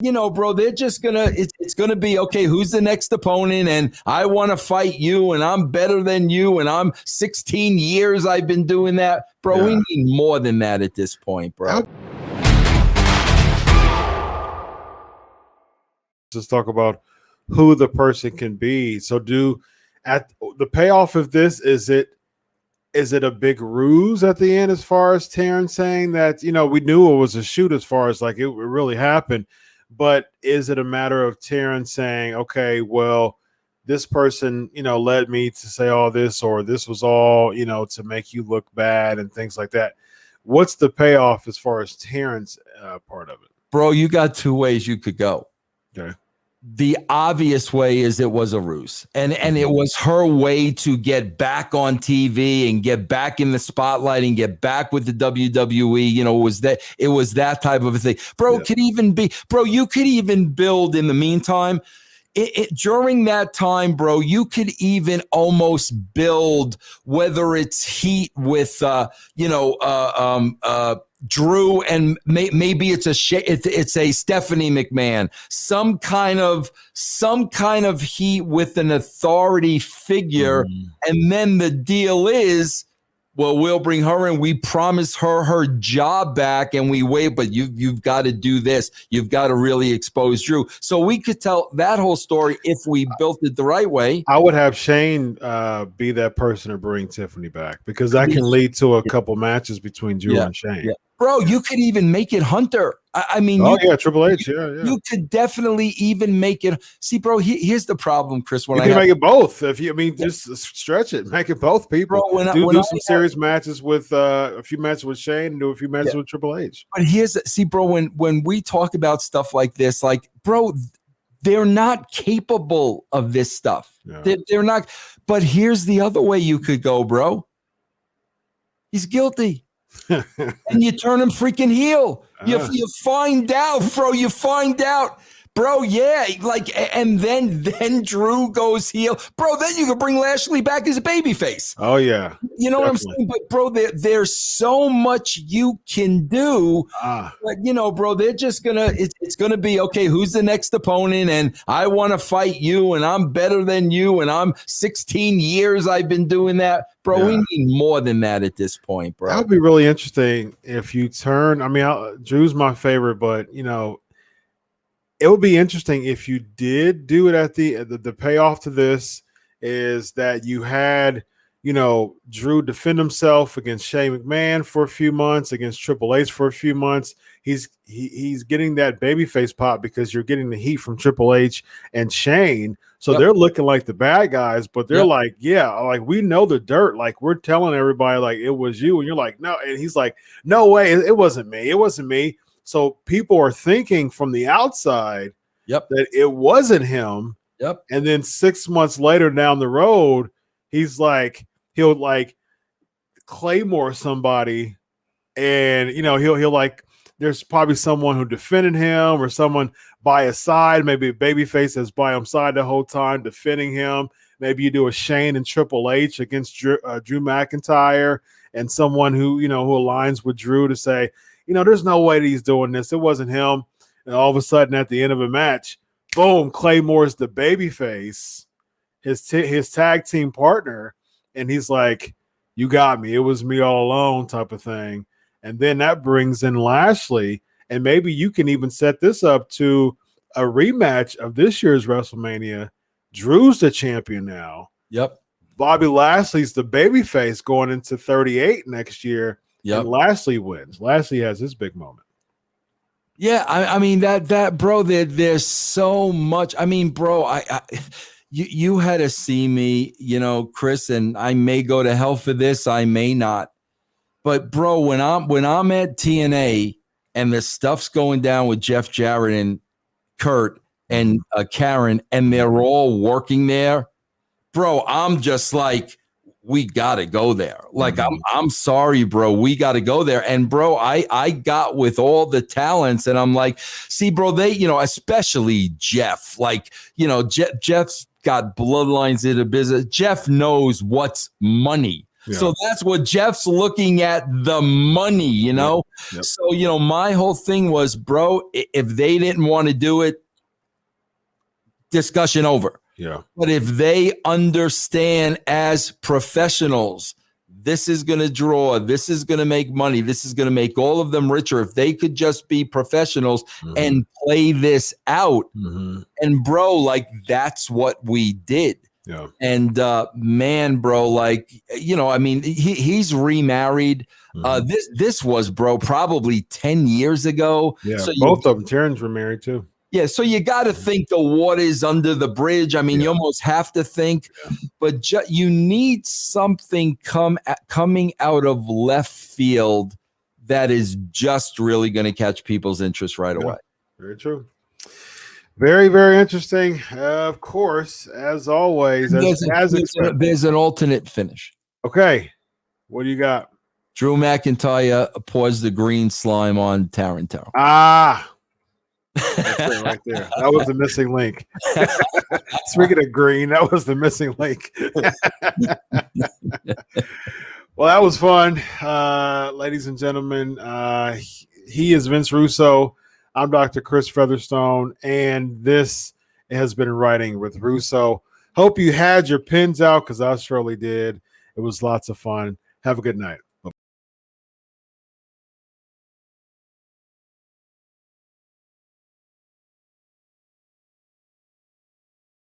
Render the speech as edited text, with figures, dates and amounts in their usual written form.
Bro, they're just it's gonna be okay. Who's the next opponent? And I want to fight you, and I'm better than you, and I'm 16 years I've been doing that, bro. We need more than that at this point, bro. Let's talk about who the person can be. So, at the payoff of this, is it a big ruse at the end as far as Terrence saying that, we knew it was a shoot as far as like it really happened, but is it a matter of Terrence saying, okay, well, this person, led me to say all this, or this was all, to make you look bad and things like that? What's the payoff as far as Terrence part of it? Bro, you got two ways you could go. Okay. The obvious way is it was a ruse, and it was her way to get back on TV and get back in the spotlight and get back with the WWE. It was that type of a thing, bro. Yeah. You could even build in the meantime. During that time, bro, you could even almost build, whether it's heat with, Drew, and maybe it's a Stephanie McMahon, some kind of heat with an authority figure, and then the deal is, well, we'll bring her in. We promise her job back, and we wait. But you've got to do this. You've got to really expose Drew. So we could tell that whole story if we built it the right way. I would have Shane be that person to bring Tiffany back, because that can lead to a couple matches between Drew and Shane. Yeah. Bro, you could even make it Hunter. I mean, Triple H. Yeah. You could definitely even make it. See, bro, here's the problem, Chris. When you can make it both. Just stretch it, make it both people. Bro, do some serious matches with a few matches with Shane, and do a few matches with Triple H. But bro, when we talk about stuff like this, like, bro, they're not capable of this stuff. Yeah. They're not. But here's the other way you could go, bro. He's guilty. And you turn him freaking heel. You find out, bro. You find out, bro. Yeah, like, and then Drew goes heel, bro. Then you can bring Lashley back as a babyface. Oh yeah, you know what I'm saying? But bro, there's so much you can do. But bro, they're just it's gonna be okay. Who's the next opponent? And I want to fight you, and I'm better than you, and I'm 16 years I've been doing that. Bro, we need more than that at this point, bro. That would be really interesting if you turn. I mean, Drew's my favorite, but it would be interesting if you did do it at the payoff to this is that you had, Drew defend himself against Shane McMahon for a few months, against Triple H for a few months. He's getting that babyface pop because you're getting the heat from Triple H and Shane. So they're looking like the bad guys, but they're like, like, we know the dirt. Like, we're telling everybody like it was you. And you're like, no. And he's like, no way. It wasn't me. It wasn't me. So people are thinking from the outside that it wasn't him. Yep. And then 6 months later down the road, he'll like Claymore somebody, and he'll like, there's probably someone who defended him or someone by his side, maybe a babyface that's by his side the whole time defending him. Maybe you do a Shane and Triple H against Drew McIntyre, and someone who aligns with Drew to say, there's no way that he's doing this. It wasn't him. And all of a sudden at the end of a match, boom, Claymore's the babyface, his tag team partner. And he's like, you got me. It was me all alone type of thing. And then that brings in Lashley. And maybe you can even set this up to a rematch of this year's WrestleMania. Drew's the champion now. Yep. Bobby Lashley's the babyface going into 38 next year. Yep. And Lashley wins. Lashley has his big moment. Yeah, I mean that bro, there's so much. I mean, bro, you had to see me, Chris, and I may go to hell for this, I may not. But bro, when I'm at TNA and the stuff's going down with Jeff Jarrett and Kurt and Karen, and they're all working there, bro, I'm just like, we gotta go there. Like, I'm sorry, bro, we gotta go there. And bro, I got with all the talents, and I'm like, see, bro, they, especially Jeff, like, Jeff's got bloodlines in the business. Jeff knows what's money. So that's what Jeff's looking at, the money, you know? Yep. So, you know, my whole thing was, bro, if they didn't want to do it, discussion over. Yeah. But if they understand as professionals, this is going to draw, this is going to make money, this is going to make all of them richer. If they could just be professionals and play this out. And bro, like that's what we did. Yeah. And man, bro, like, you know, I mean, he's remarried. This was, bro, probably 10 years ago. Yeah. So both of them, Terrence, were married too. Yeah, so you got to think the water's under the bridge. I mean, you almost have to think, but you need something coming out of left field that is just really going to catch people's interest right away. Very true. Very, very interesting. Of course, as always, there's an alternate finish. Okay, what do you got? Drew McIntyre pours the green slime on Tarantino. Ah. That's it right there. That was the missing link. Speaking of green, that was the missing link. Well, that was fun. Ladies and gentlemen, he is Vince Russo. I'm Dr. Chris Featherstone, and this has been Writing with Russo. Hope you had your pins out because I surely did. It was lots of fun. Have a good night.